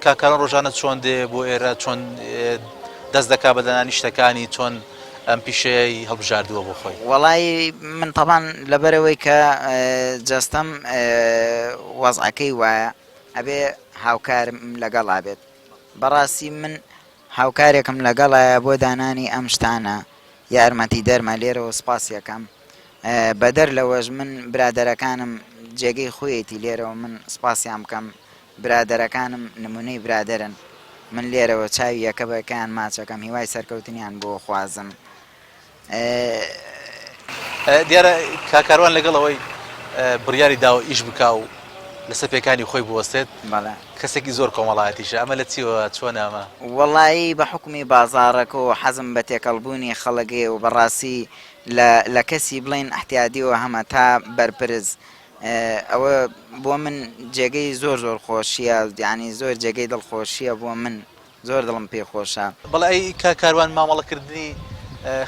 کاکاران ڕۆژانە چۆن دێ بۆ ئێرە چۆن دەست دەکا بە دەنانی شتەکانی چۆن ئەم پیشەیە هەڵبژاردووە بۆ خۆی؟ وەڵی من طبعاً لەبەرەوەی کە جەستەم وەزعەکەی وایە ئەبێ هاوکارم لەگەڵا بێت. بەڕاستی من هاوکارێکم لەگەڵایە بۆ دانانی ئەم شتانە یارمەتی دەرمە لێرەوە سپاس یەکەم. بەدەر لەوەش من برادەرەکانم جێگەی خۆیەتی لێرەوە من سپاسیان بکەم. برادەرەکانم نمونەی برادەرن، من لێرەوە چاوی یەکە بەکەیان ماچەکەم، هیوای سەرکەوتنیان بۆ خوازم. دیارە کاکاروان لەگەڵەوەی بڕیاری داوە ئیش بکا و لەسەر پێکانی خۆی بوەستێت، کەسێکی زۆر کۆمەڵایەتیشە، ئەمە لە چیوە چۆن ئەمە؟ وەڵایی بە حکمی بازاڕەکە و حەزم بە تێکەڵبوونی خەڵگێ و بەڕاستی لە کەسی بڵین احتیادیەوە هەمە تا بەرپرز ئەوە بۆ من جێگەی زۆر خۆشیە، یعنی زۆر جێگەی دڵخۆشیە بۆ من، زۆر دڵم پێ خۆشە. بەڵێ ئەی کاکاروان مامەڵەکردنی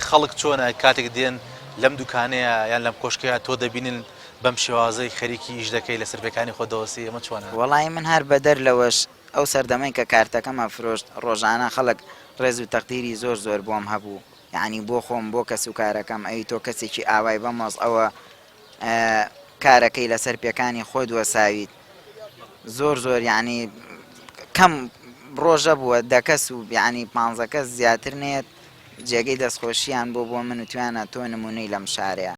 خەڵک چۆنە کاتێک دێن لەم دوکانەیە یان لەم کۆشکەیە تۆ دەبینن بەم شێوازەی خەریکی ئیش دەکەی لەسەر پێکانی خۆ دەوەسی، ئەمە چۆنە؟ وەڵی من هەر بەدەر لەوەش ئەو سەردەمەی کە کارتەکەمە فرۆشت ڕۆژانە خەڵک ڕێز و تەقدیری زۆر بۆم هەبوو، یعنی بۆ خۆم بۆ کەس و کارەکەم ئەی تۆ کەسێکی ئاوای بەمەز ئەوە کارەکەی لەسەر پێکانی خۆ دووەساویت. زۆر یعنی کەم ڕۆژە بووە دەکەس و یعنی 15 کەس زیاتر نێت جێگەی دەستخۆشییان بۆ من وتوانە تۆ نمونەی لەم شارەیە.